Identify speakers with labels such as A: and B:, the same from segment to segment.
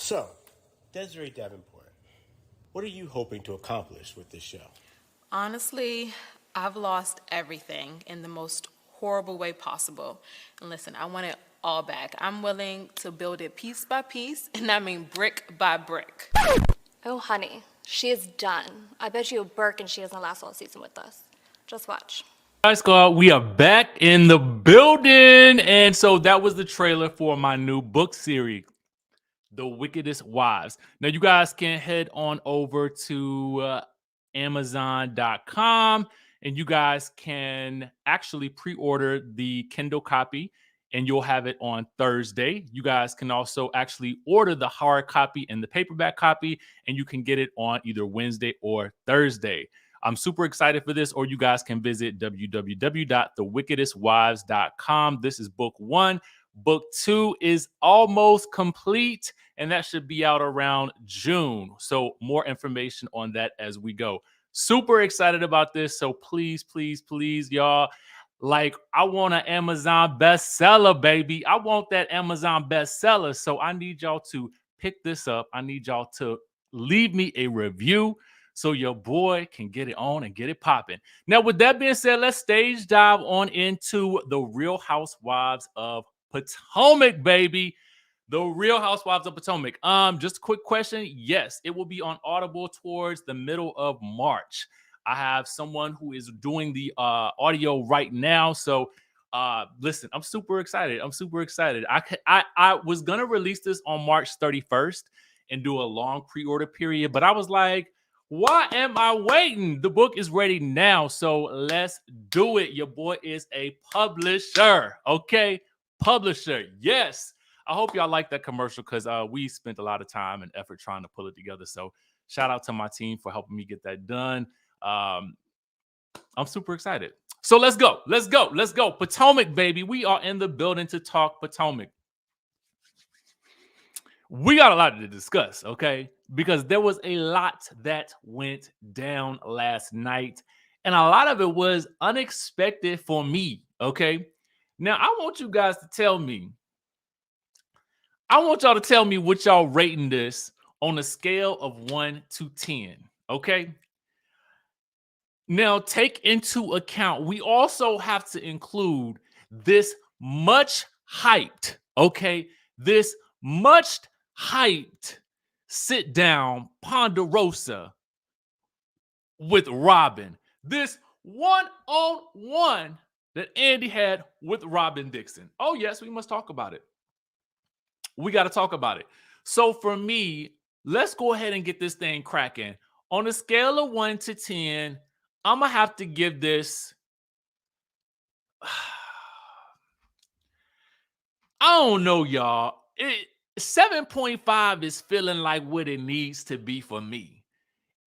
A: So, Desiree Davenport, what are you hoping to accomplish with this show?
B: Honestly, I've lost everything in the most horrible way possible. And listen, I want it all back. I'm willing to build it piece by piece, and I mean brick by brick.
C: Oh, honey, she is done. I bet you a Birkin she doesn't last all season with us. Just watch.
D: All right, squad, we are back in the building. And so that was the trailer for my new book series, The Wickedest Wives. Now, you guys can head on over to Amazon.com and you guys can actually pre-order the Kindle copy and you'll have it on Thursday. You guys can also actually order the hard copy and the paperback copy, and you can get it on either Wednesday or Thursday. I'm super excited for this, or you guys can visit www.thewickedestwives.com. This is book 1. Book 2 is almost complete, and that should be out around June. So more information on that as we go. Super excited about this. So please, please, please, y'all. Like, I want an Amazon bestseller, baby. I want that Amazon bestseller. So I need y'all to pick this up. I need y'all to leave me a review so your boy can get it on and get it popping. Now, with that being said, let's stage dive on into the Real Housewives of Potomac, baby. The Real Housewives of Potomac. Just a quick question. Yes, it will be on Audible towards the middle of March. I have someone who is doing the audio right now. So listen, I'm super excited. I'm super excited. I was going to release this on March 31st and do a long pre-order period, but I was like, why am I waiting? The book is ready now. So let's do it. Your boy is a publisher. Okay. Publisher. Yes. I hope y'all like that commercial because we spent a lot of time and effort trying to pull it together. So shout out to my team for helping me get that done. I'm super excited. So let's go. Let's go. Let's go. Potomac, baby. We are in the building to talk Potomac. We got a lot to discuss, okay? Because there was a lot that went down last night, and a lot of it was unexpected for me, okay? Now, I want you guys to tell me, I want y'all to tell me what y'all rating this on a scale of 1 to 10, okay? Now, take into account, we also have to include this much hyped, okay? This much hyped sit down Ponderosa with Robin. This one-on-one that Andy had with Robin Dixon. Oh, yes, we must talk about it. We got to talk about it. So for me, let's go ahead and get this thing cracking. On a scale of 1 to 10, I'm going to have to give this, I don't know, y'all. 7.5 is feeling like what it needs to be for me.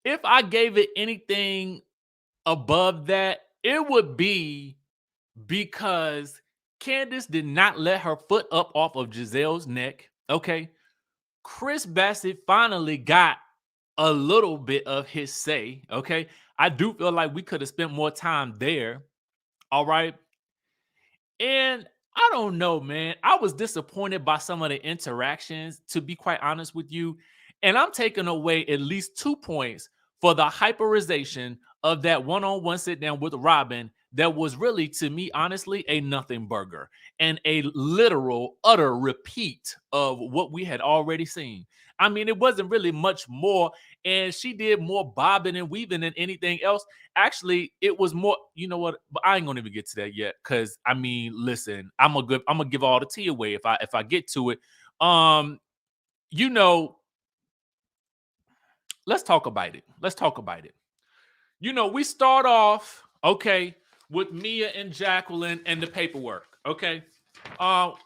D: If I gave it anything above that, it would be because Candiace did not let her foot up off of Gizelle's neck, okay? Chris Bassett finally got a little bit of his say, okay? I do feel like we could have spent more time there, all right? And I don't know, man. I was disappointed by some of the interactions, to be quite honest with you. And I'm taking away at least 2 points for the hyperization of that one-on-one sit down with Robin that was really, to me, honestly, a nothing burger and a literal, utter repeat of what we had already seen. I mean, it wasn't really much more, and she did more bobbing and weaving than anything else. Actually, it was more, you know what? But I ain't gonna even get to that yet, because I mean, listen, I'm gonna give all the tea away if I get to it. You know, let's talk about it. Let's talk about it. You know, we start off, okay, with Mia and Jacqueline and the paperwork, okay?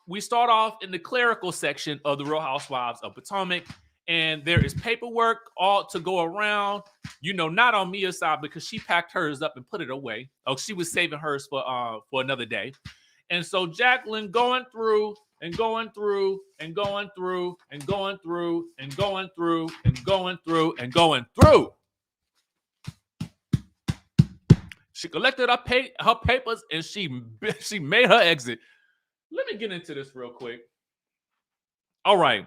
D: We start off in the clerical section of the Real Housewives of Potomac, and there is paperwork all to go around, you know, not on Mia's side because she packed hers up and put it away. Oh, she was saving hers for another day. And so Jacqueline going through and going through and going through and going through and going through and going through and going through. She collected her papers and she made her exit. Let me get into this real quick. All right.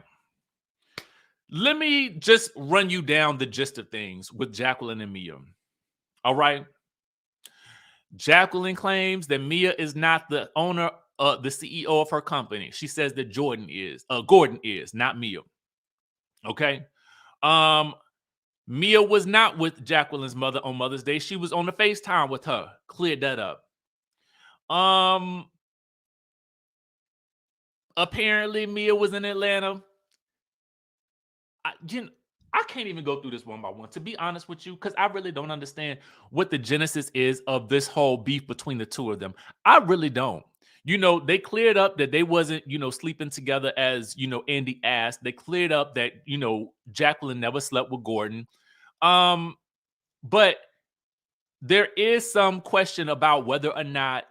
D: Let me just run you down the gist of things with Jacqueline and Mia. All right. Jacqueline claims that Mia is not the owner, the CEO of her company. She says that Gordon is, not Mia. Okay. Mia was not with Jacqueline's mother on Mother's Day. She was on the FaceTime with her. Cleared that up. Apparently Mia was in Atlanta. I can't even go through this one by one, to be honest with you, because I really don't understand what the genesis is of this whole beef between the two of them. I really don't. They cleared up that they wasn't, sleeping together as, Andy asked. They cleared up that, Jacqueline never slept with Gordon. But there is some question about whether or not,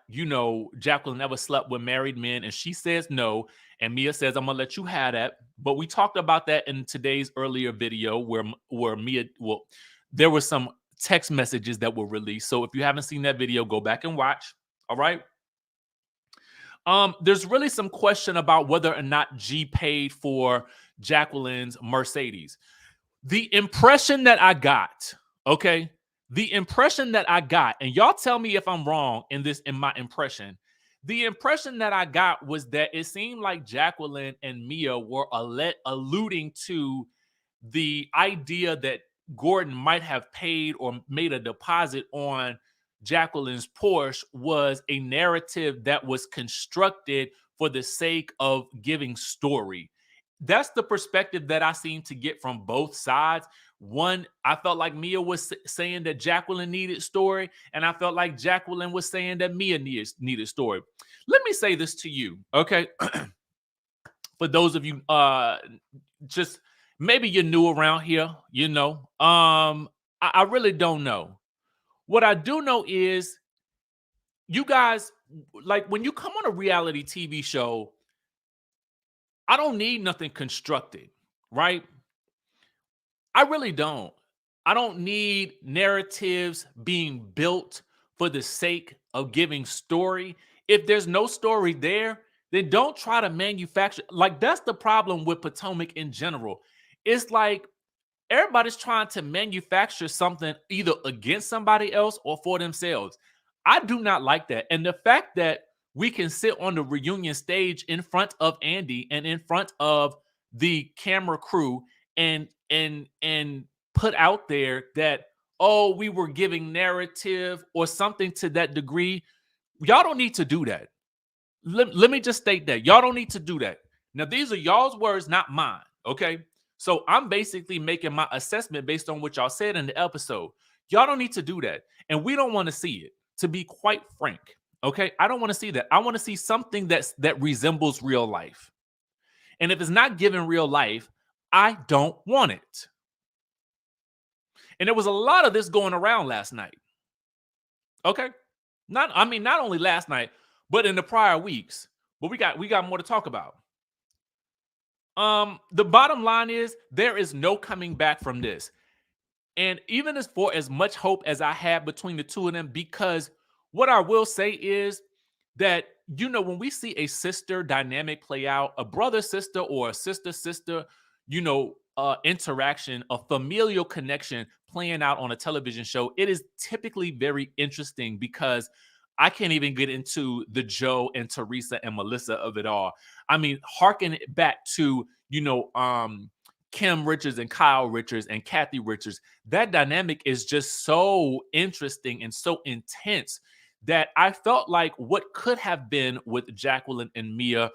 D: Jacqueline ever slept with married men, and she says no. And Mia says, I'm gonna let you have that. But we talked about that in today's earlier video where Mia, there were some text messages that were released. So if you haven't seen that video, go back and watch. All right. There's really some question about whether or not G paid for Jacqueline's Mercedes. The impression that I got, okay, and y'all tell me if I'm wrong in my impression. The impression that I got was that it seemed like Jacqueline and Mia were alluding to the idea that Gordon might have paid or made a deposit on Jacqueline's Porsche was a narrative that was constructed for the sake of giving story. That's the perspective that I seem to get from both sides. One, I felt like Mia was saying that Jacqueline needed story, and I felt like Jacqueline was saying that Mia needed story. Let me say this to you, okay? For those of you, just maybe you're new around here, I really don't know. What I do know is you guys, like when you come on a reality TV show, I don't need nothing constructed, right? I really don't. I don't need narratives being built for the sake of giving story. If there's no story there, then don't try to manufacture. Like, that's the problem with Potomac in general. It's like everybody's trying to manufacture something either against somebody else or for themselves. I do not like that. And the fact that we can sit on the reunion stage in front of Andy and in front of the camera crew and put out there that, oh, we were giving narrative or something to that degree. Y'all don't need to do that. Let me just state that. Y'all don't need to do that. Now, these are y'all's words, not mine, okay? So I'm basically making my assessment based on what y'all said in the episode. Y'all don't need to do that. And we don't want to see it, to be quite frank, okay? I don't want to see that. I want to see something that resembles real life. And if it's not given real life, I don't want it. And there was a lot of this going around last night. Okay? Not only last night, but in the prior weeks. But we got more to talk about. The bottom line is there is no coming back from this. And even as much hope as I have between the two of them, because what I will say is that, when we see a sister dynamic play out, a brother-sister or a sister-sister, interaction, a familial connection playing out on a television show, it is typically very interesting because I can't even get into the Joe and Teresa and Melissa of it all. I mean, harken it back to, Kim Richards and Kyle Richards and Kathy Richards. That dynamic is just so interesting and so intense that I felt like what could have been with Jacqueline and Mia,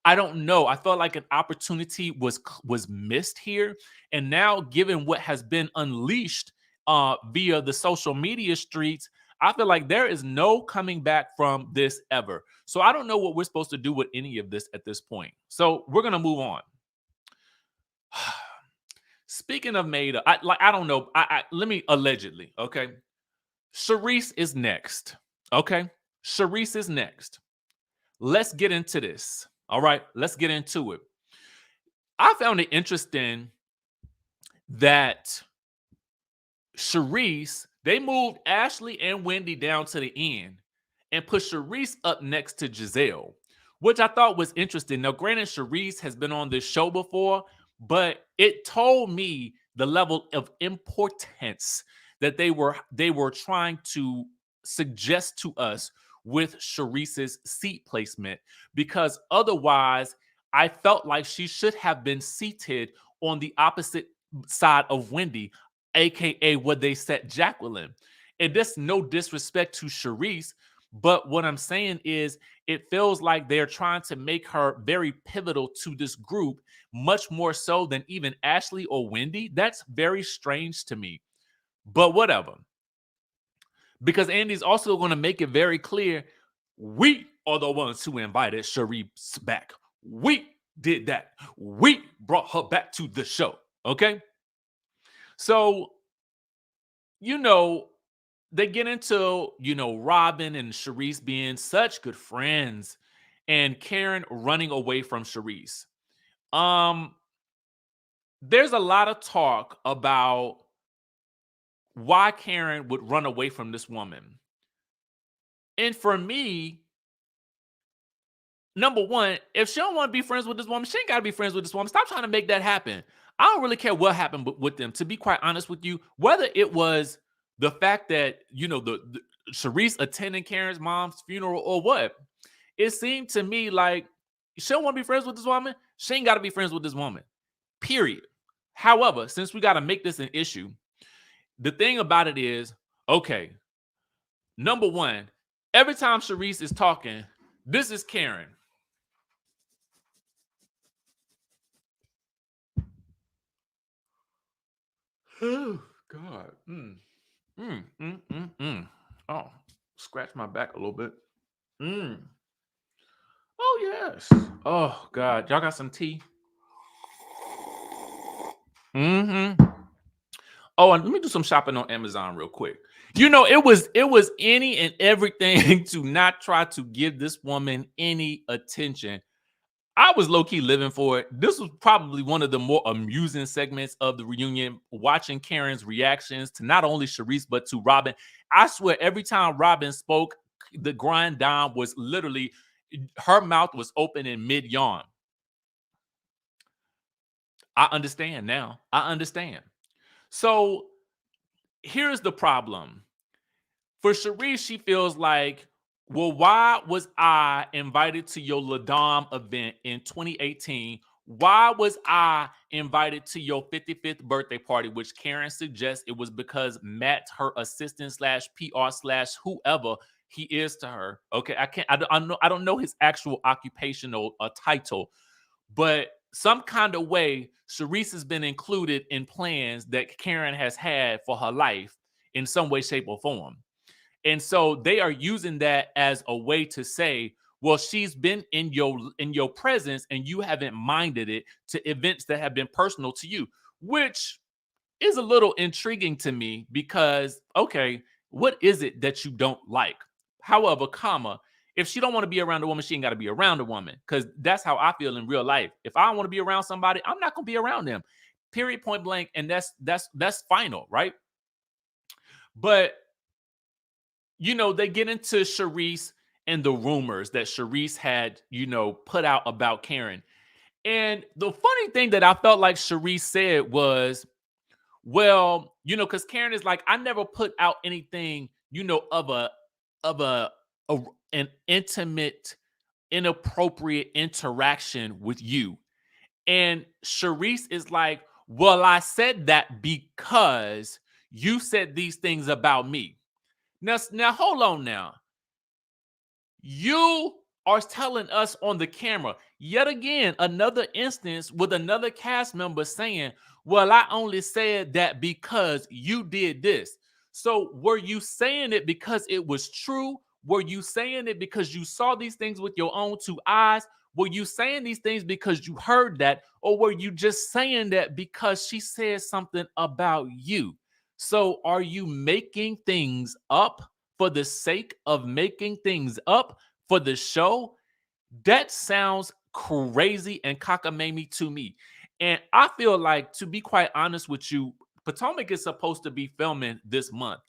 D: I don't know. I felt like an opportunity was missed here. And now, given what has been unleashed via the social media streets, I feel like there is no coming back from this ever. So I don't know what we're supposed to do with any of this at this point. So we're going to move on. Speaking of Maida, I don't know. Let me allegedly, okay? Charisse is next, okay? Charisse is next. Let's get into this. All right, let's get into it. I found it interesting that Charisse, they moved Ashley and Wendy down to the end and put Charisse up next to Gizelle, which I thought was interesting. Now, granted, Charisse has been on this show before, but it told me the level of importance that they were trying to suggest to us with Sharice's seat placement, because otherwise I felt like she should have been seated on the opposite side of Wendy, aka where they set Jacqueline. And that's no disrespect to Sharice, but what I'm saying is it feels like they're trying to make her very pivotal to this group, much more so than even Ashley or Wendy. That's very strange to me. But whatever. Because Andy's also going to make it very clear, we are the ones who invited Sharice back. We did that. We brought her back to the show. Okay? So, they get into, Robin and Sharice being such good friends and Karen running away from Sharice. There's a lot of talk about why Karen would run away from this woman. And for me, number one, if she don't want to be friends with this woman, she ain't got to be friends with this woman. Stop trying to make that happen. I don't really care what happened with them, to be quite honest with you. Whether it was the fact that, the Sharice attending Karen's mom's funeral or what, it seemed to me like she don't want to be friends with this woman. She ain't got to be friends with this woman, period. However, since we got to make this an issue, the thing about it is, okay, number one, every time Sharice is talking, this is Karen. Oh, God. Oh, scratch my back a little bit. Oh, yes. Oh, God. Y'all got some tea? Oh, and let me do some shopping on Amazon real quick. It was any and everything to not try to give this woman any attention. I was low-key living for it. This was probably one of the more amusing segments of the reunion, watching Karen's reactions to not only Sharice, but to Robin. I swear, every time Robin spoke, the grind down was literally, her mouth was open in mid-yawn. I understand now. I understand. So here's the problem. For Sharice, she feels like, well, why was I invited to your Ladom event in 2018? Why was I invited to your 55th birthday party, which Karen suggests it was because Matt, her assistant / PR / whoever he is to her. Okay, I don't know his actual occupational title, but some kind of way, Sharice has been included in plans that Karen has had for her life in some way, shape, or form. And so they are using that as a way to say, well, she's been in your presence and you haven't minded it to events that have been personal to you, which is a little intriguing to me because, okay, what is it that you don't like? However, if she don't want to be around a woman, she ain't got to be around a woman, because that's how I feel in real life. If I don't want to be around somebody, I'm not going to be around them, period, point blank. And that's final, right? But, they get into Sharice and the rumors that Sharice had, put out about Karen. And the funny thing that I felt like Sharice said was, well, because Karen is like, I never put out anything, of an intimate, inappropriate interaction with you. And Sharice is like, well, I said that because you said these things about me. Now hold on now. You are telling us on the camera, yet again, another instance with another cast member saying, well, I only said that because you did this. So were you saying it because it was true? Were you saying it because you saw these things with your own two eyes? Were you saying these things because you heard that? Or were you just saying that because she said something about you? So are you making things up for the sake of making things up for the show? That sounds crazy and cockamamie to me. And I feel like, to be quite honest with you, Potomac is supposed to be filming this month.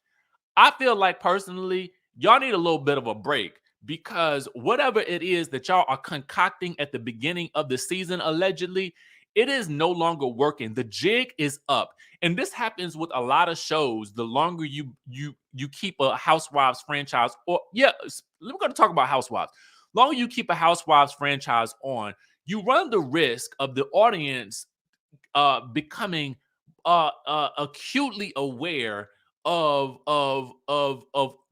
D: I feel like personally, y'all need a little bit of a break, because whatever it is that y'all are concocting at the beginning of the season, allegedly, It is no longer working. The jig is up. And this happens with a lot of shows. The longer you keep a Housewives franchise, or we're going to talk about Housewives. Longer you keep a Housewives franchise on, you run the risk of the audience becoming acutely aware of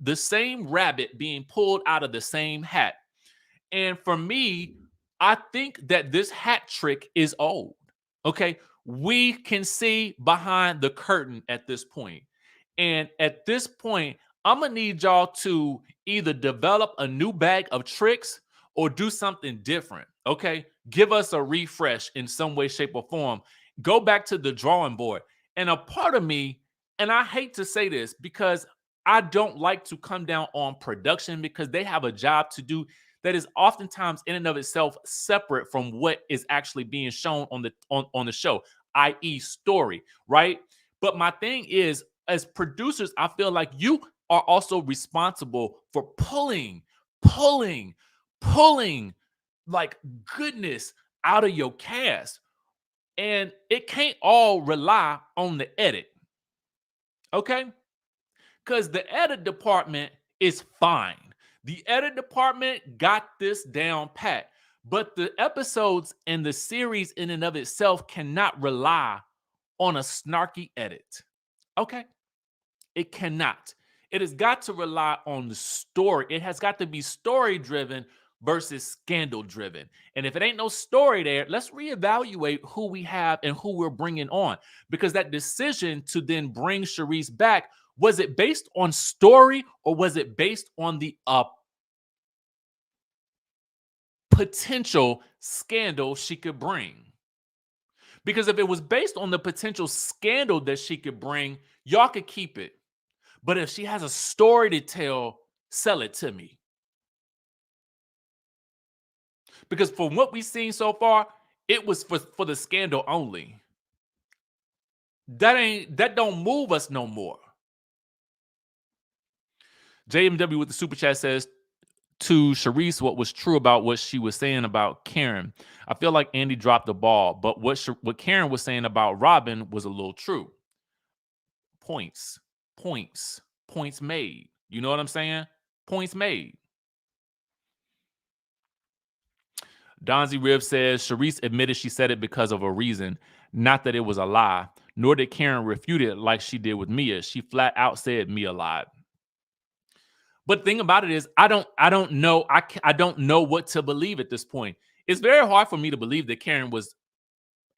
D: the same rabbit being pulled out of the same hat. And for me, I think that this hat trick is old. Okay, we can see behind the curtain at this point. And at this point, I'm gonna need y'all to either develop a new bag of tricks or do something different. Okay, give us a refresh in some way, shape, or form. Go back to the drawing board. And a part of me, and I hate to say this because I don't like to come down on production because they have a job to do that is oftentimes in and of itself separate from what is actually being shown on the show, i.e. story, right? But my thing is, as producers, I feel like you are also responsible for pulling like goodness out of your cast. And it can't all rely on the edit, okay? Because the edit department is fine. The edit department got this down pat. But the episodes and the series in and of itself cannot rely on a snarky edit. Okay? It cannot. It has got to rely on the story. It has got to be story-driven versus scandal-driven. And if it ain't no story there, let's reevaluate who we have and who we're bringing on. Because that decision to then bring Charisse back, was it based on story or was it based on the potential scandal she could bring? Because if it was based on the potential scandal that she could bring, y'all could keep it. But if she has a story to tell, sell it to me. Because from what we've seen so far, it was for the scandal only. That don't move us no more. JMW with the super chat says, to Charisse, what was true about what she was saying about Karen. I feel like Andy dropped the ball, but what Karen was saying about Robin was a little true. Points made. You know what I'm saying? Points made. Donzie Rib says, Charisse admitted she said it because of a reason, not that it was a lie, nor did Karen refute it like she did with Mia. She flat out said Mia lied. But the thing about it is, I don't know what to believe at this point. It's very hard for me to believe that Karen was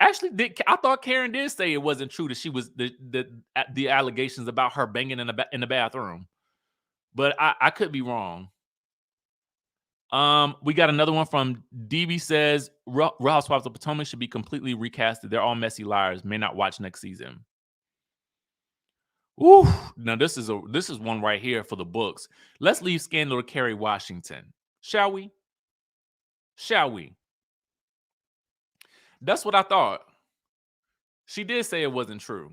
D: actually. I thought Karen did say it wasn't true that she was the allegations about her banging in the bathroom, but I could be wrong. We got another one from DB says Real Housewives of Potomac should be completely recasted. They're all messy liars. May not watch next season. Ooh, now this is one right here for the books. Let's leave scandal to Kerry Washington. Shall we? That's what I thought. She did say it wasn't true.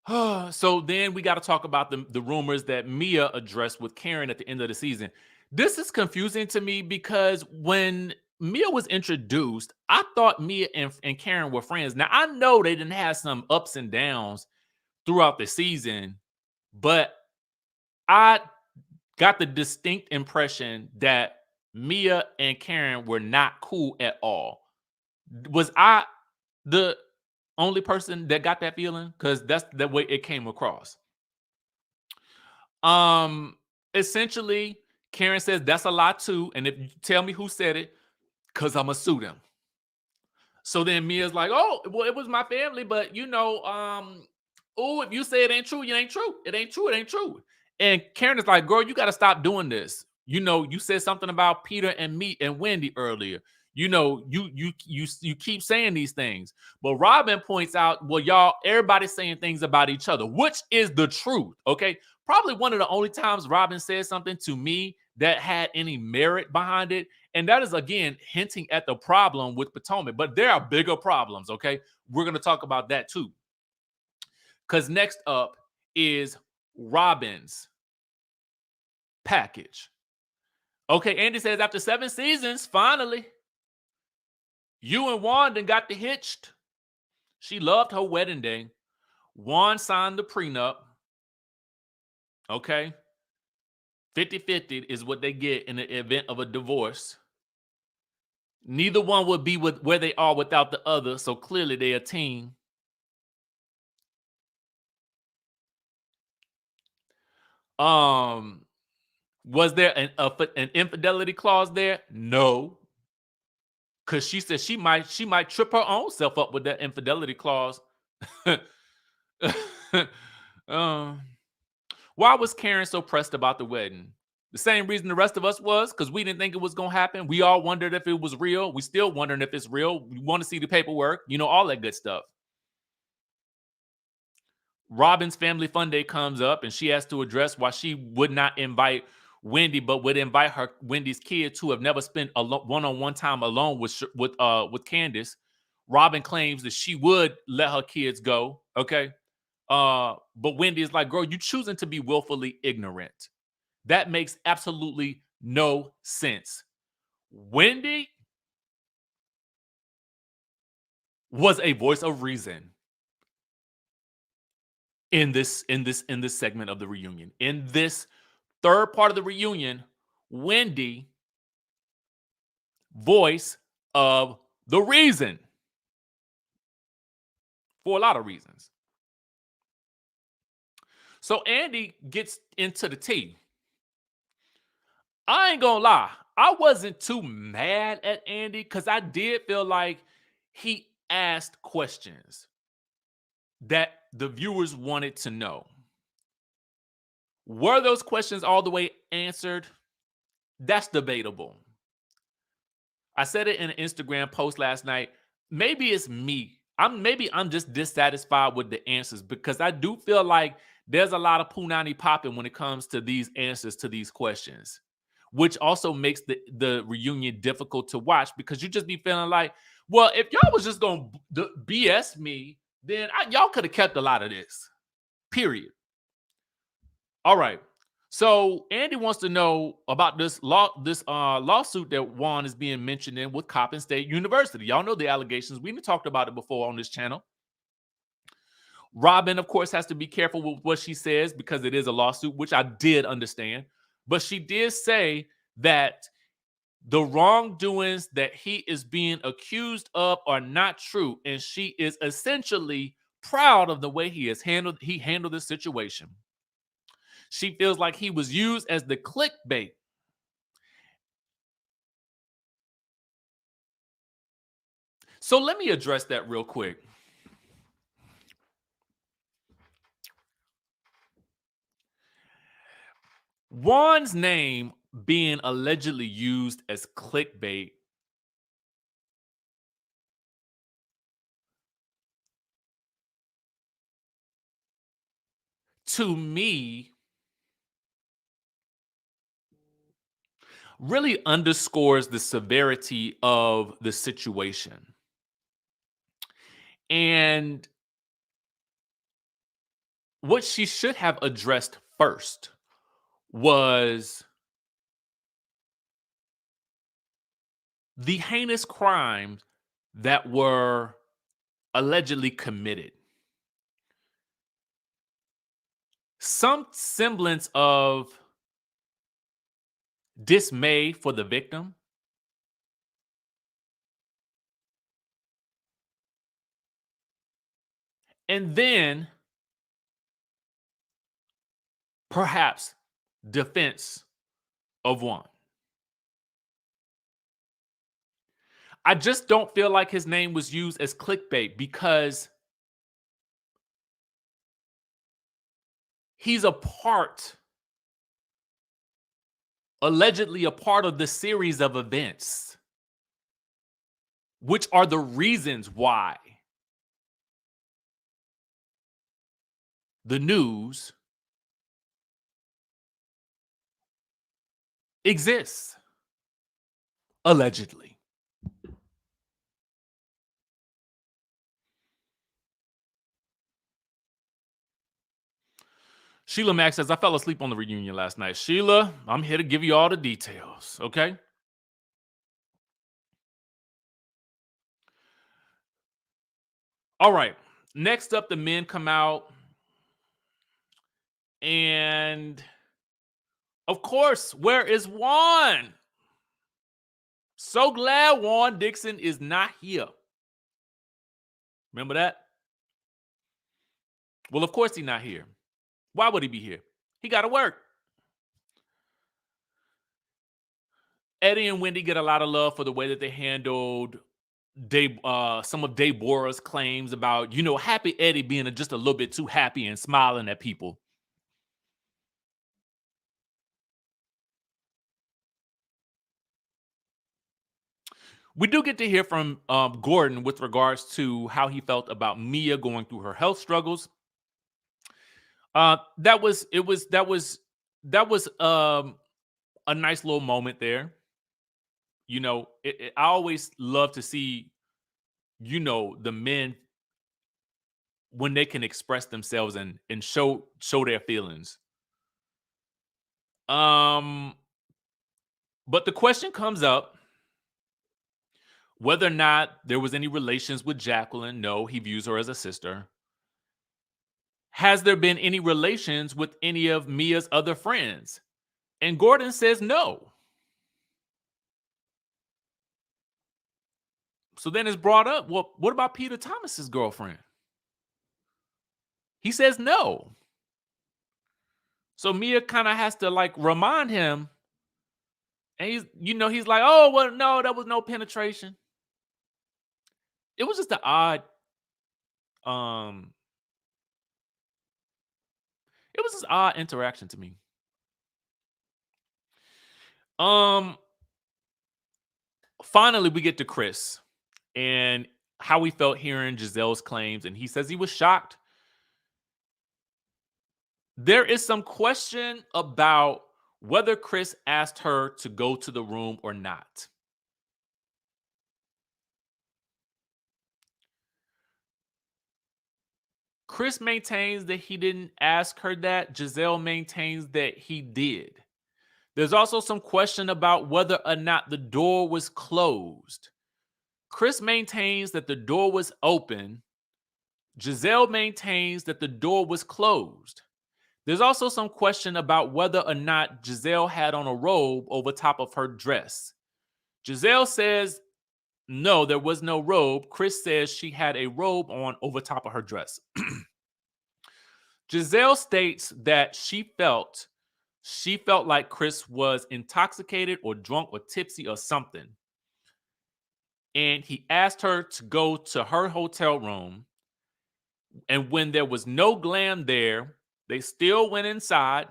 D: So then we got to talk about the rumors that Mia addressed with Karen at the end of the season. This is confusing to me because when Mia was introduced, I thought Mia and Karen were friends. Now, I know they didn't have some ups and downs throughout the season, but I got the distinct impression that Mia and Karen were not cool at all. Was I the only person that got that feeling? Because that's the way it came across. Essentially, Karen says that's a lie too, and if you tell me who said it, because I'm gonna sue them. So then Mia's like, oh, well, it was my family, but if you say it ain't true, it ain't true. It ain't true, it ain't true. And Karen is like, girl, you got to stop doing this. You said something about Peter and me and Wendy earlier. You keep saying these things. But Robin points out, well, y'all, everybody's saying things about each other, which is the truth, okay? Probably one of the only times Robin said something to me that had any merit behind it. And that is, again, hinting at the problem with Potomac. But there are bigger problems, okay? We're going to talk about that too. Because next up is Robin's package. Okay, Andy says after 7 seasons, finally, you and Juan done got the hitched. She loved her wedding day. Juan signed the prenup. Okay. 50-50 is what they get in the event of a divorce. Neither one would be with where they are without the other, so clearly they're a team. Was there an infidelity clause there? No. Because she said she might trip her own self up with that infidelity clause. um, why was Karen so pressed about the wedding? The same reason the rest of us was, because we didn't think it was going to happen. We all wondered if it was real. We still wondering if it's real. We want to see the paperwork, all that good stuff. Robin's family fun day comes up, and she has to address why she would not invite Wendy, but would invite Wendy's kids who have never spent one-on-one time alone with Candiace. Robin claims that she would let her kids go. Okay. But Wendy is like, girl, you choosing to be willfully ignorant. That makes absolutely no sense. Wendy was a voice of reason in this segment of the reunion. In this third part of the reunion, Wendy, voice of the reason for a lot of reasons. So Andy gets into the tea. I ain't gonna lie, I wasn't too mad at Andy because I did feel like he asked questions that the viewers wanted to know. Were those questions all the way answered? That's debatable. I said it in an Instagram post last night. Maybe it's me. Maybe I'm just dissatisfied with the answers because I do feel like there's a lot of punani popping when it comes to these answers to these questions, which also makes the reunion difficult to watch because you just be feeling like, well, if y'all was just going to BS me, then y'all could have kept a lot of this, period. All right. So Andy wants to know about this lawsuit that Juan is being mentioned in with Coppin State University. Y'all know the allegations. We've talked about it before on this channel. Robin, of course, has to be careful with what she says because it is a lawsuit, which I did understand. But she did say that the wrongdoings that he is being accused of are not true, and she is essentially proud of the way he handled this situation. She feels like he was used as the clickbait. So let me address that real quick. Juan's name being allegedly used as clickbait to me really underscores the severity of the situation. And what she should have addressed first was the heinous crimes that were allegedly committed. Some semblance of dismay for the victim. And then perhaps defense of Juan. I just don't feel like his name was used as clickbait because he's allegedly a part of the series of events, which are the reasons why the news exists, allegedly. Sheila Mack says, I fell asleep on the reunion last night. Sheila, I'm here to give you all the details, okay? All right. Next up, the men come out. And, of course, where is Juan? So glad Juan Dixon is not here. Remember that? Well, of course he's not here. Why would he be here? He got to work. Eddie and Wendy get a lot of love for the way that they handled some of Deborah's claims about, Happy Eddie being just a little bit too happy and smiling at people. We do get to hear from Gordon with regards to how he felt about Mia going through her health struggles. That was a nice little moment there. I always love to see, the men when they can express themselves and show their feelings. But the question comes up whether or not there was any relations with Jacqueline. No, he views her as a sister. Has there been any relations with any of Mia's other friends? And Gordon says no. So then it's brought up, well, what about Peter Thomas's girlfriend? He says no. So Mia kind of has to remind him. And he's like, oh, well, no, that was no penetration. It was just an odd, it was this odd interaction to me. Finally, we get to Chris and how he felt hearing Gizelle's claims. And he says he was shocked. There is some question about whether Chris asked her to go to the room or not. Chris maintains that he didn't ask her that. Gizelle maintains that he did. There's also some question about whether or not the door was closed. Chris maintains that the door was open. Gizelle maintains that the door was closed. There's also some question about whether or not Gizelle had on a robe over top of her dress. Gizelle says, no, there was no robe. Chris says she had a robe on over top of her dress. Gizelle states that she felt like Chris was intoxicated or drunk or tipsy or something. And he asked her to go to her hotel room. And when there was no glam there, they still went inside.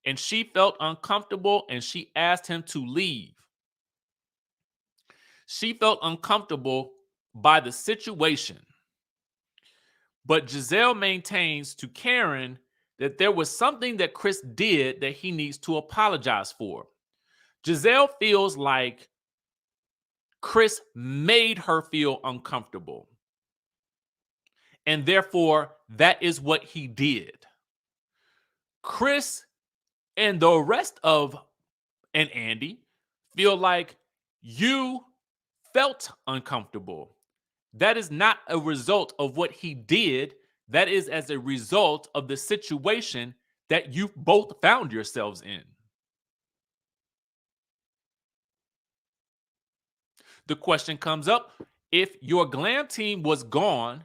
D: And she felt uncomfortable and she asked him to leave. She felt uncomfortable by the situation. But Gizelle maintains to Karen that there was something that Chris did that he needs to apologize for. Gizelle feels like Chris made her feel uncomfortable. And therefore, that is what he did. Chris and the rest of and Andy feel like you felt uncomfortable. That is not a result of what he did. That is as a result of the situation that you both found yourselves in. The question comes up, if your glam team was gone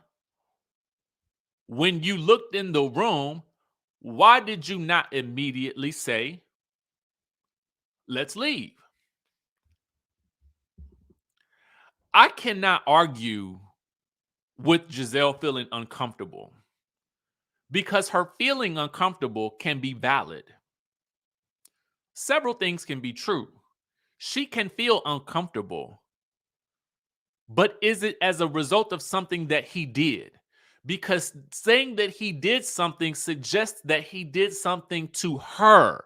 D: when you looked in the room, why did you not immediately say, let's leave? I cannot argue with Gizelle feeling uncomfortable because her feeling uncomfortable can be valid. Several things can be true. She can feel uncomfortable, but is it as a result of something that he did? Because saying that he did something suggests that he did something to her.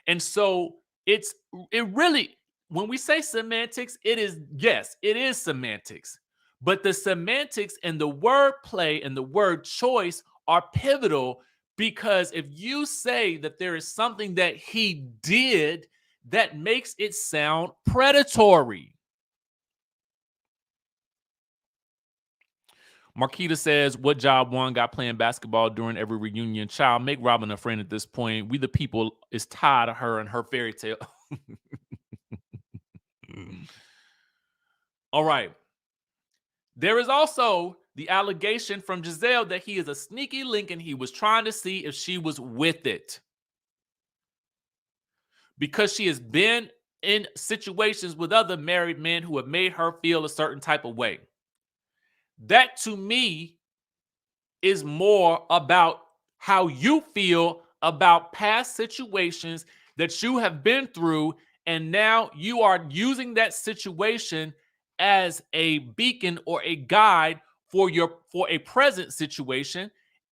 D: And so it really, when we say semantics, it is semantics. But the semantics and the word play and the word choice are pivotal Because if you say that there is something that he did, that makes it sound predatory. Marquita says, what job one got playing basketball during every reunion? Child, make Robin a friend at this point. We the people is tired of her and her fairy tale. All right. There is also the allegation from Gizelle that he is a sneaky link and he was trying to see if she was with it. Because she has been in situations with other married men who have made her feel a certain type of way. That to me is more about how you feel about past situations that you have been through, and now you are using that situation as a beacon or a guide for a present situation.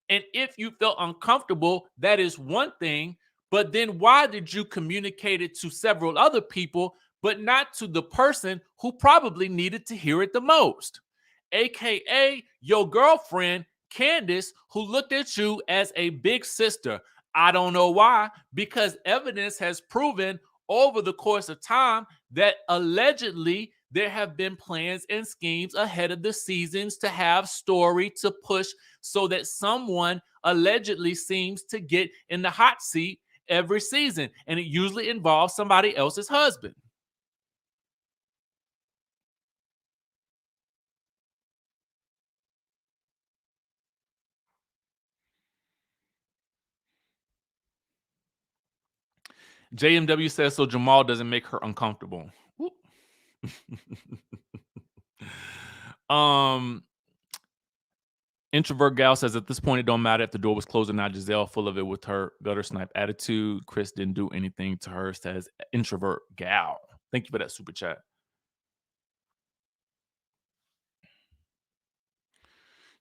D: And if you feel uncomfortable, that is one thing. But then why did you communicate it to several other people, but not to the person who probably needed to hear it the most? AKA your girlfriend, Candiace, who looked at you as a big sister. I don't know why, because evidence has proven over the course of time that allegedly there have been plans and schemes ahead of the seasons to have story to push so that someone allegedly seems to get in the hot seat every season. And it usually involves somebody else's husband. JMW says, so Jamal doesn't make her uncomfortable. Introvert gal says, at this point, it don't matter if the door was closed or not. Gizelle full of it with her gutter snipe attitude. Chris didn't do anything to her, says introvert gal. Thank you for that super chat.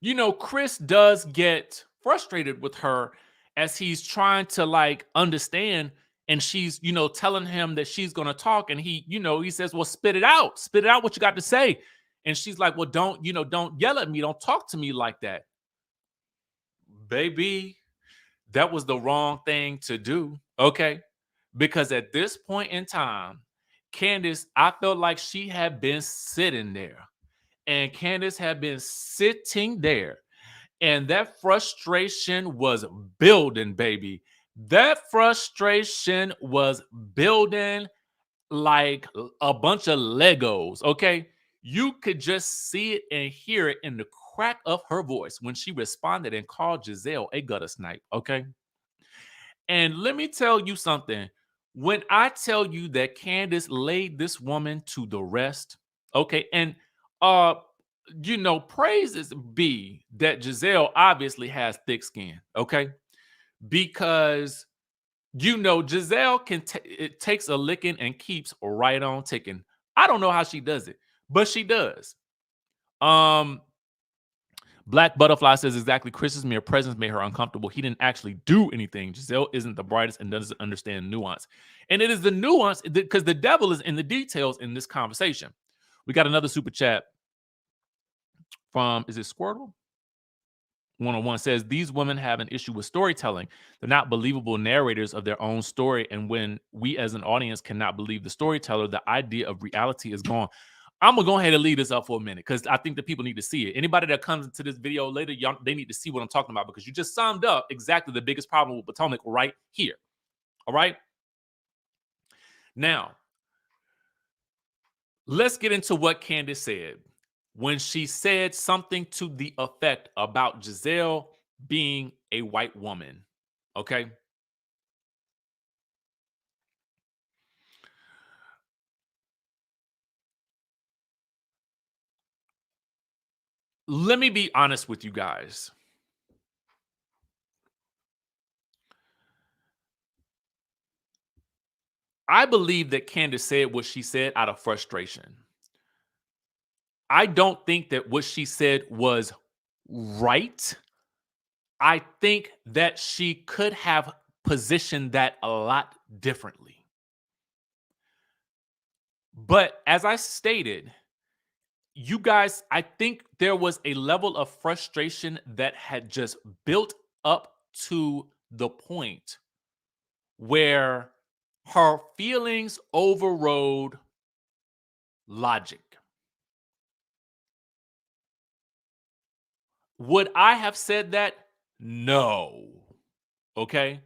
D: You know, Chris does get frustrated with her as he's trying to like understand, and she's, you know, telling him that she's going to talk, and he, you know, he says, well, spit it out what you got to say. And she's like, well, don't yell at me, don't talk to me like that. Baby, that was the wrong thing to do, okay? Because at this point in time, Candiace, I felt like she had been sitting there, and Candiace had been sitting there, and that frustration was building, baby. That frustration was building like a bunch of Legos, okay? You could just see it and hear it in the crack of her voice when she responded and called Gizelle a gutter snipe, okay? And let me tell you something. When I tell you that Candiace laid this woman to the rest, okay, and you know, praises be that Gizelle obviously has thick skin, okay? Because you know, Gizelle it takes a licking and keeps right on ticking. I don't know how she does it, but she does. Black Butterfly says exactly. Chris's mere presence made her uncomfortable. He didn't actually do anything. Gizelle isn't the brightest and doesn't understand nuance. And it is the nuance because the devil is in the details in this conversation. We got another super chat from, is it Squirtle? 101 says, these women have an issue with storytelling. They're not believable narrators of their own story. And when we as an audience cannot believe the storyteller, the idea of reality is gone. I'm going to go ahead and leave this up for a minute because I think that people need to see it. Anybody that comes into this video later, they need to see what I'm talking about because you just summed up exactly the biggest problem with Potomac right here. All right? Now, let's get into what Candiace said when she said something to the effect about Gizelle being a white woman. Okay? Let me be honest with you guys. I believe that Candiace said what she said out of frustration. I don't think that what she said was right. I think that she could have positioned that a lot differently. But as I stated, you guys, I think there was a level of frustration that had just built up to the point where her feelings overrode logic. Would I have said that? No. Okay.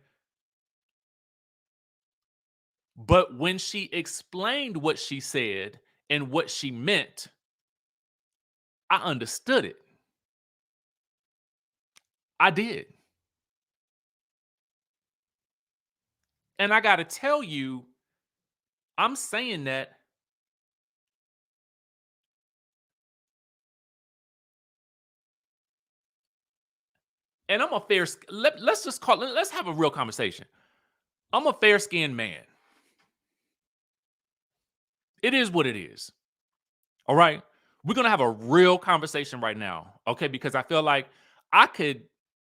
D: But when she explained what she said and what she meant, I understood it. I did. And I got to tell you, I'm saying that and I'm a fair, let's just call it, let's have a real conversation. I'm a fair-skinned man. It is what it is. All right. We're going to have a real conversation right now. Okay. Because I feel like I could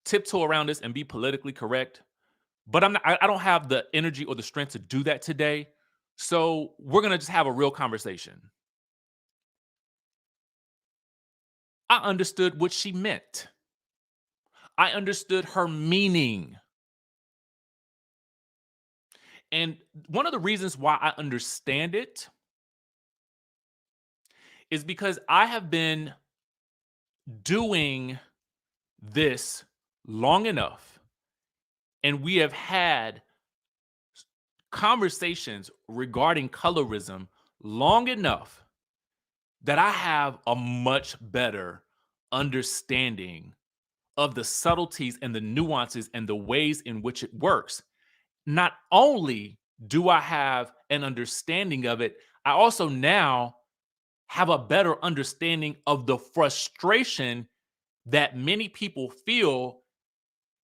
D: tiptoe around this and be politically correct, but I don't have the energy or the strength to do that today. So we're going to just have a real conversation. I understood what she meant. I understood her meaning. And one of the reasons why I understand it is because I have been doing this long enough, and we have had conversations regarding colorism long enough that I have a much better understanding of the subtleties and the nuances and the ways in which it works. Not only do I have an understanding of it, I also now have a better understanding of the frustration that many people feel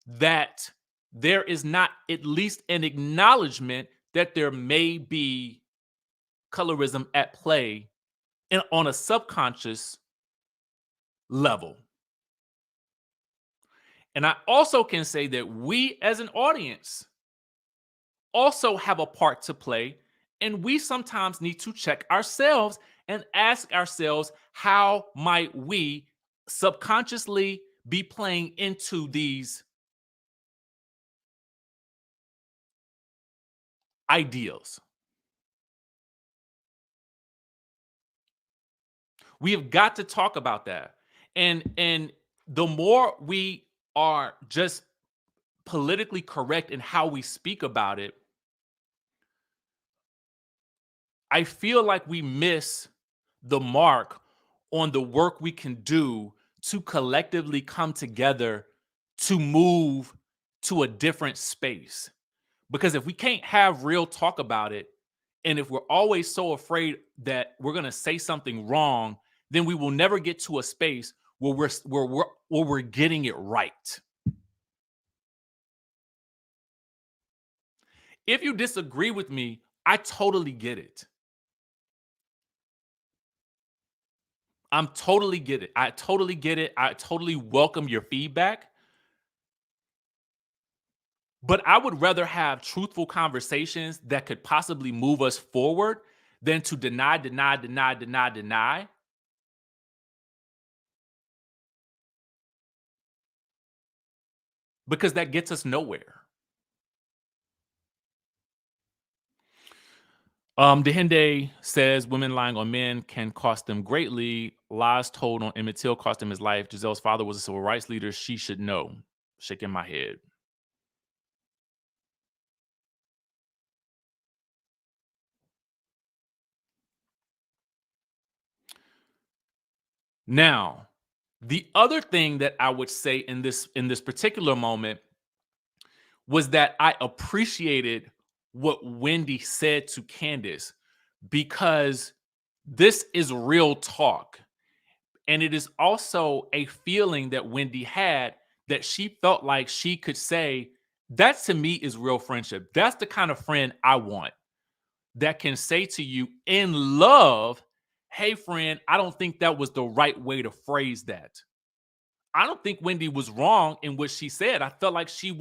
D: that there is not at least an acknowledgement that there may be colorism at play on a subconscious level. And I also can say that we as an audience also have a part to play, and we sometimes need to check ourselves and ask ourselves, how might we subconsciously be playing into these ideals? We have got to talk about that. And the more we are just politically correct in how we speak about it, I feel like we miss the mark on the work we can do to collectively come together to move to a different space. Because if we can't have real talk about it, and if we're always so afraid that we're going to say something wrong, then we will never get to a space where we're getting it right. If you disagree with me, I totally get it. I totally get it. I totally welcome your feedback. But I would rather have truthful conversations that could possibly move us forward than to deny. Because that gets us nowhere. Dehende says women lying on men can cost them greatly. Lies told on Emmett Till cost him his life. Giselle's father was a civil rights leader. She should know. Shaking my head. Now, the other thing that I would say in this particular moment was that I appreciated what Wendy said to Candiace, because this is real talk. And it is also a feeling that Wendy had, that she felt like she could say, that to me is real friendship. That's the kind of friend I want, that can say to you in love, hey, friend, I don't think that was the right way to phrase that. I don't think Wendy was wrong in what she said. I felt like she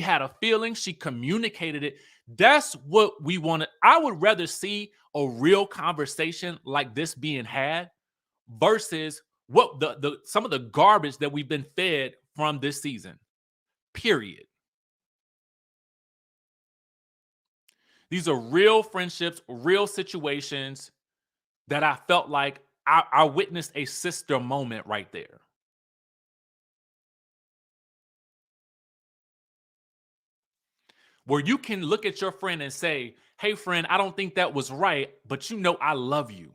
D: had a feeling, she communicated it. That's what we wanted. I would rather see a real conversation like this being had versus what some of the garbage that we've been fed from this season. period. These are real friendships, real situations that I felt like I witnessed a sister moment right there. Where you can look at your friend and say, hey, friend, I don't think that was right, but you know I love you.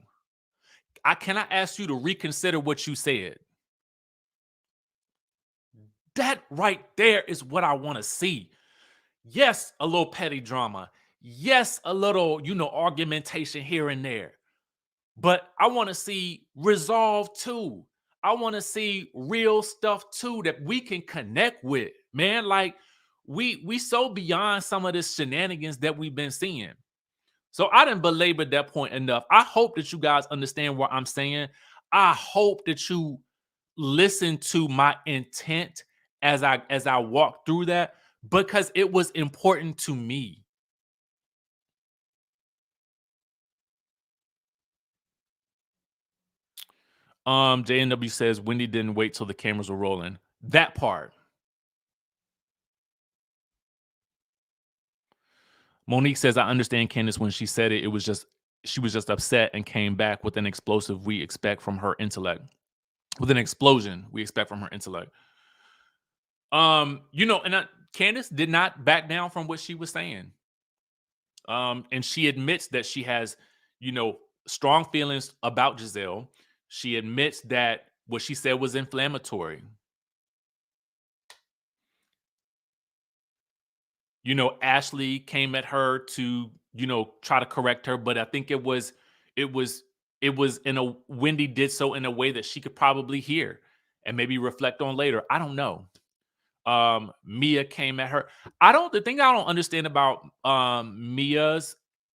D: Can I ask you to reconsider what you said? That right there is what I want to see. Yes, a little petty drama. Yes, a little, argumentation here and there. But I want to see resolve too. I want to see real stuff too that we can connect with, man. Like we so beyond some of this shenanigans that we've been seeing. So I didn't belabor that point enough. I hope that you guys understand what I'm saying. I hope that you listen to my intent as I walk through that, because it was important to me. JNW says Wendy didn't wait till the cameras were rolling. That part. Monique says, I understand Candiace when she said it. She was just upset and came back with an explosive we expect from her intellect. With an explosion we expect from her intellect. Candiace did not back down from what she was saying. And she admits that she has, strong feelings about Gizelle. She admits that what she said was inflammatory. Ashley came at her to, try to correct her, but I think it was Wendy did so in a way that she could probably hear and maybe reflect on later. I don't know. Mia came at her. The thing I don't understand about Mia's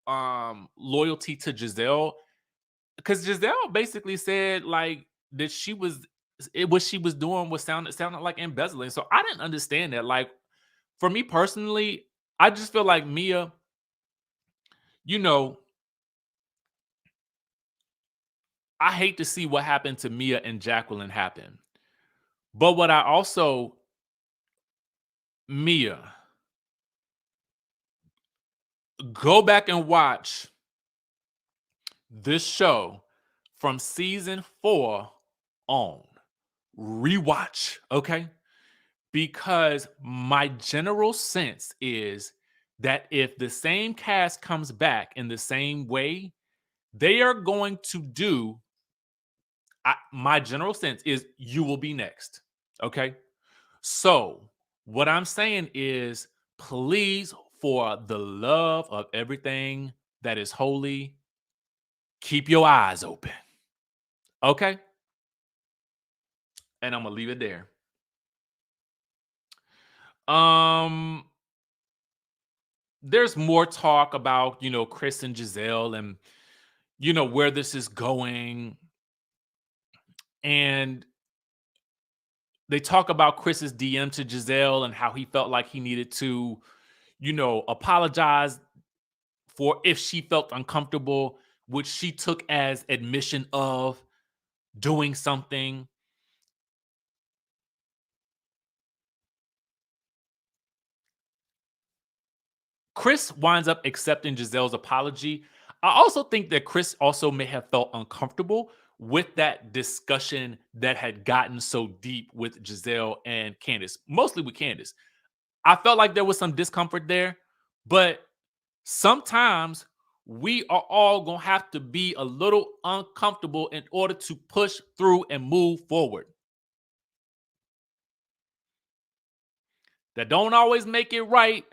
D: loyalty to Gizelle, because Gizelle basically said like that what she was doing was sounded like embezzling. So I didn't understand that. Like, for me personally, I just feel like Mia, I hate to see what happened to Mia and Jacqueline happen. But what I also, Mia, go back and watch this show from season 4 on. Rewatch, okay? Because my general sense is that if the same cast comes back in the same way, they are going to do, my general sense is you will be next, okay? So what I'm saying is, please, for the love of everything that is holy, keep your eyes open, okay? And I'm gonna leave it there. There's more talk about, Chris and Gizelle and, where this is going. And they talk about Chris's DM to Gizelle and how he felt like he needed to, apologize for if she felt uncomfortable, which she took as admission of doing something. Chris winds up accepting Gizelle's apology. I also think that Chris also may have felt uncomfortable with that discussion that had gotten so deep with Gizelle and Candiace, mostly with Candiace. I felt like there was some discomfort there, but sometimes we are all going to have to be a little uncomfortable in order to push through and move forward. That don't always make it right.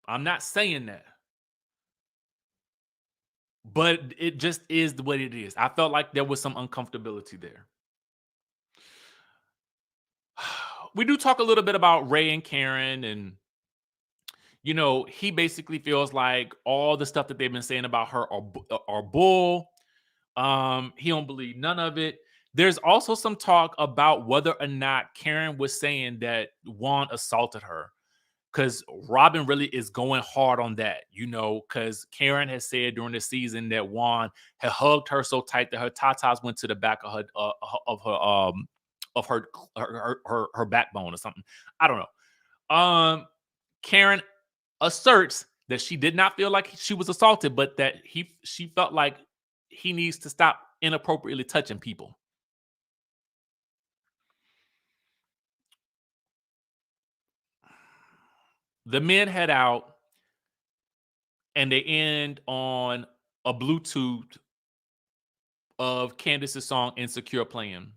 D: I'm not saying that. But it just is the way it is. I felt like there was some uncomfortability there. We do talk a little bit about Ray and Karen, and he basically feels like all the stuff that they've been saying about her are bull. He don't believe none of it. There's also some talk about whether or not Karen was saying that Juan assaulted her, because Robin really is going hard on that, because Karen has said during the season that Juan had hugged her so tight that her tatas went to the back of her backbone or something. I don't know. Karen asserts that she did not feel like she was assaulted, but that she felt like he needs to stop inappropriately touching people. The men head out and they end on a Bluetooth of Candiace's song Insecure playing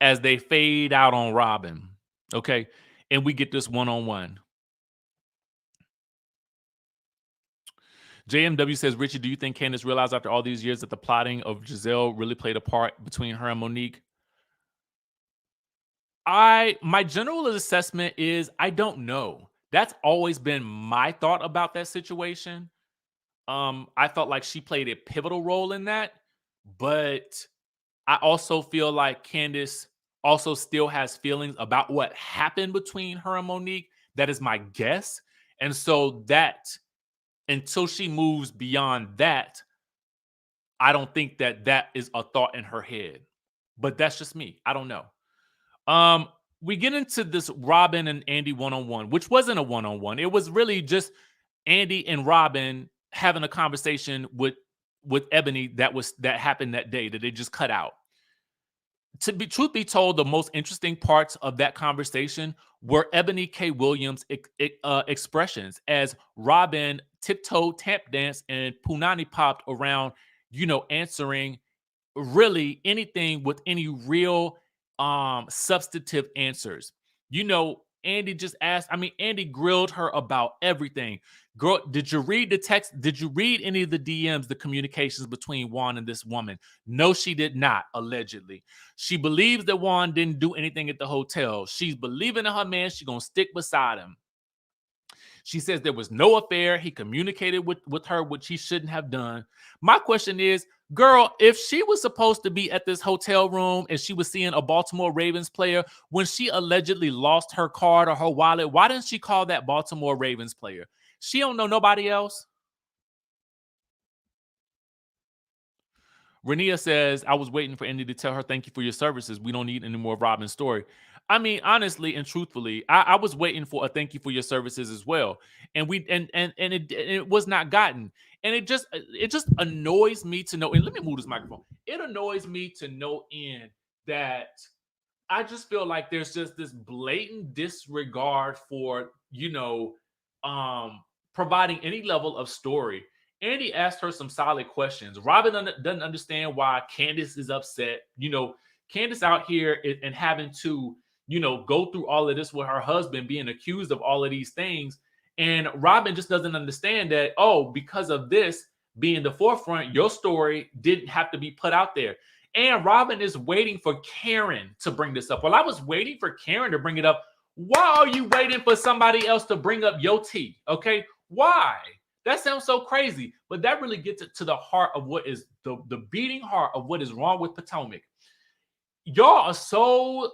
D: as they fade out on Robin. Okay. And we get this one-on-one. JMW says, Richie, do you think Candiace realized after all these years that the plotting of Gizelle really played a part between her and Monique? My general assessment is I don't know. That's always been my thought about that situation. I felt like she played a pivotal role in that, but I also feel like Candiace also still has feelings about what happened between her and Monique. That is my guess. And so that until she moves beyond that, I don't think that that is a thought in her head. But that's just me. I don't know. We get into this Robin and Andy one-on-one, which wasn't a one-on-one. It was really just Andy and Robin having a conversation with Ebony that happened that day that they just cut out. Truth be told, the most interesting parts of that conversation were Ebony K. Williams' expressions as Robin tiptoed, tap danced, and Punani popped around, answering really anything with any real substantive answers. Andy just asked, Andy grilled her about everything. Girl, did you read the text? Did you read any of the DMs, the communications between Juan and this woman? No, she did not, allegedly. She believes that Juan didn't do anything at the hotel. She's believing in her man. She's going to stick beside him. She says there was no affair. He communicated with her, which he shouldn't have done. My question is, girl, if she was supposed to be at this hotel room and she was seeing a Baltimore Ravens player, when she allegedly lost her card or her wallet, why didn't she call that Baltimore Ravens player? She don't know nobody else. Renia says, I was waiting for Andy to tell her, thank you for your services. We don't need any more Robin's story. Honestly and truthfully, I was waiting for a thank you for your services as well. And it was not gotten. And it just annoys me to know, and let me move this microphone. It annoys me to no end that I just feel like there's just this blatant disregard for, providing any level of story. Andy asked her some solid questions. Robin doesn't understand why Candiace is upset. Candiace out here and having to, go through all of this with her husband being accused of all of these things. And Robin just doesn't understand that, because of this being the forefront, your story didn't have to be put out there. And Robin is waiting for Karen to bring this up. Well, I was waiting for Karen to bring it up. Why are you waiting for somebody else to bring up your tea? Okay, why? That sounds so crazy, but that really gets to the heart of what is the beating heart of what is wrong with Potomac. Y'all are so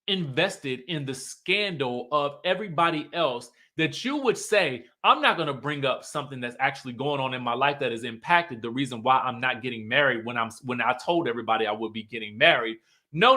D: invested in the scandal of everybody else that you would say, I'm not going to bring up something that's actually going on in my life that has impacted the reason why I'm not getting married when I told everybody I would be getting married. No.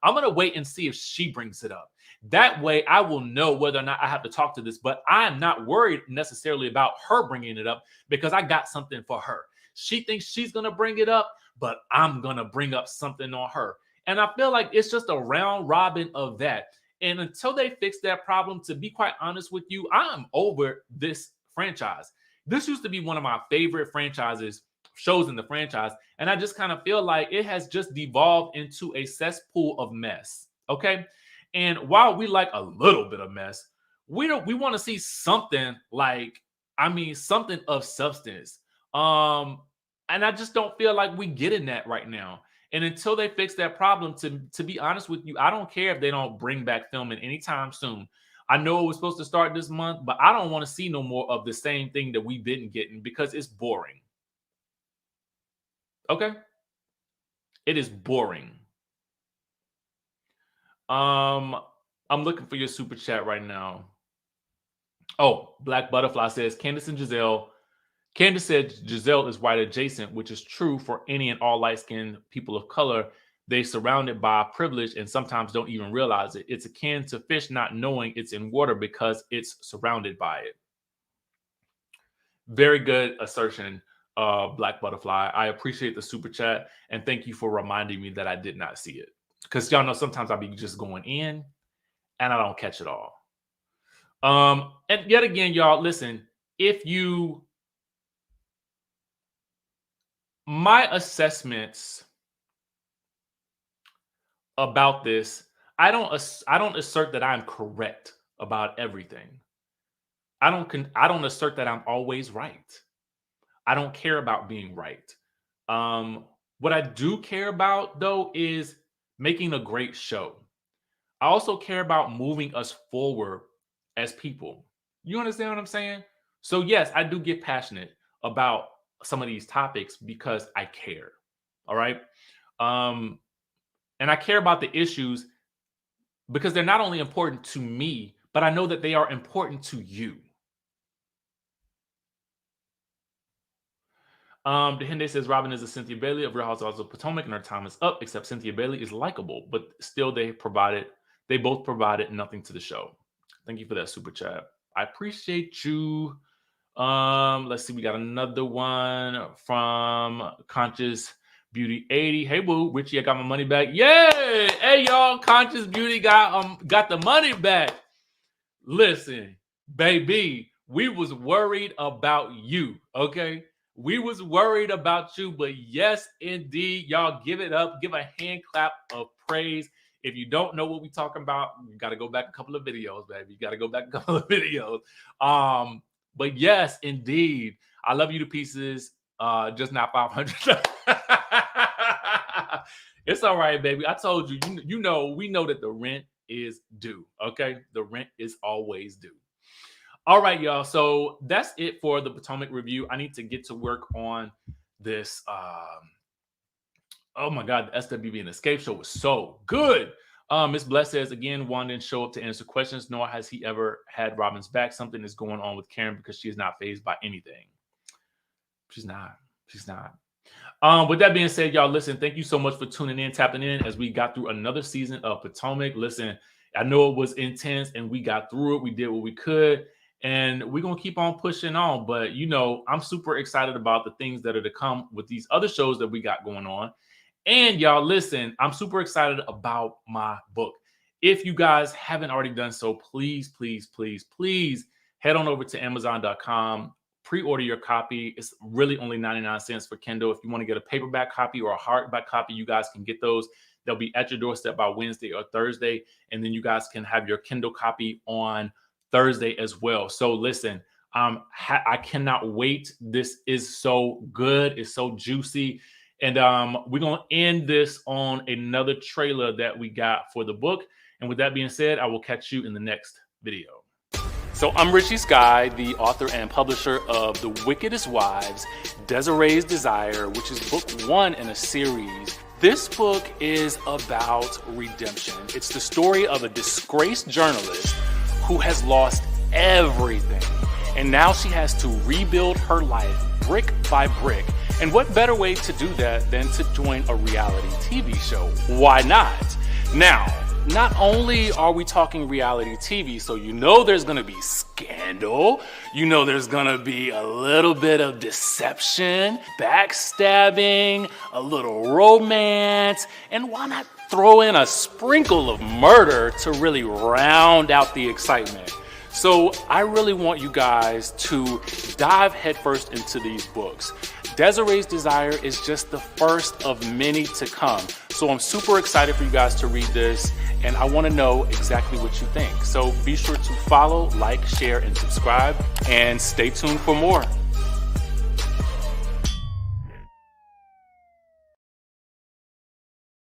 D: I'm going to wait and see if she brings it up. That way I will know whether or not I have to talk to this, but I am not worried necessarily about her bringing it up because I got something for her. She thinks she's going to bring it up, but I'm going to bring up something on her. And I feel like it's just a round robin of that. And until they fix that problem, to be quite honest with you, I'm over this franchise. This used to be one of my favorite shows in the franchise. And I just kind of feel like it has just devolved into a cesspool of mess. Okay. And while we like a little bit of mess, we want to see something something of substance. And I just don't feel like we getting that right now. And until they fix that problem, to be honest with you, I don't care if they don't bring back filming anytime soon. I know it was supposed to start this month, but I don't want to see no more of the same thing that we've been getting because it's boring. Okay? It is boring. I'm looking for your super chat right now. Oh, Black Butterfly says, Candiace and Gizelle. Candiace said Gizelle is white adjacent, which is true for any and all light-skinned people of color. They surrounded by privilege and sometimes don't even realize it. It's akin to fish not knowing it's in water because it's surrounded by it. Very good assertion, Black Butterfly. I appreciate the super chat and thank you for reminding me that I did not see it. Because y'all know sometimes I'll be just going in and I don't catch it all. And yet again, y'all, listen, my assessments about this, I don't assert that I'm correct about everything. I don't assert that I'm always right. I don't care about being right. What I do care about, though, is making a great show. I also care about moving us forward as people. You understand what I'm saying? So yes, I do get passionate about some of these topics because I care. All right. And I care about the issues because they're not only important to me, but I know that they are important to you. Dehende says Robin is a Cynthia Bailey of Real Housewives of Potomac and her time is up, except Cynthia Bailey is likable, but still they both provided nothing to the show. Thank you for that super chat. I appreciate you. Let's see, we got another one from Conscious Beauty 80. Hey boo, Richie, I got my money back. Yay! Hey y'all, Conscious Beauty got the money back. Listen, baby, we was worried about you, okay? We was worried about you, but yes, indeed, y'all give it up. Give a hand clap of praise. If you don't know what we talking about, you got to go back a couple of videos, baby. You got to go back a couple of videos. But yes, indeed, I love you to pieces. Just not 500. It's all right, baby. I told you, we know that the rent is due. Okay, the rent is always due. All right, y'all. So that's it for the Potomac review. I need to get to work on this. Oh my God, the SWB and Escape show was so good. Miss Bless says again, Juan didn't show up to answer questions, nor has he ever had Robin's back. Something is going on with Karen because she is not fazed by anything. She's not. With that being said, y'all, listen, thank you so much for tuning in, tapping in as we got through another season of Potomac. Listen, I know it was intense and we got through it. We did what we could. And we're going to keep on pushing on. But, I'm super excited about the things that are to come with these other shows that we got going on. And y'all, listen, I'm super excited about my book. If you guys haven't already done so, please, please, please, please head on over to Amazon.com. Pre-order your copy. It's really only 99 cents for Kindle. If you want to get a paperback copy or a hardback copy, you guys can get those. They'll be at your doorstep by Wednesday or Thursday. And then you guys can have your Kindle copy on Thursday as well. So listen, I cannot wait. This is so good. It's so juicy. And we're going to end this on another trailer that we got for the book. And with that being said, I will catch you in the next video. So I'm Richie Skye, the author and publisher of The Wickedest Wives, Desiree's Desire, which is book 1 in a series. This book is about redemption. It's the story of a disgraced journalist who has lost everything. And now she has to rebuild her life brick by brick. And what better way to do that than to join a reality TV show? Why not? Now, not only are we talking reality TV, so there's going to be scandal, there's going to be a little bit of deception, backstabbing, a little romance, and why not throw in a sprinkle of murder to really round out the excitement? So I really want you guys to dive headfirst into these books. Desiree's Desire is just the first of many to come. So I'm super excited for you guys to read this, and I want to know exactly what you think. So be sure to follow, like, share, and subscribe, and stay tuned for more.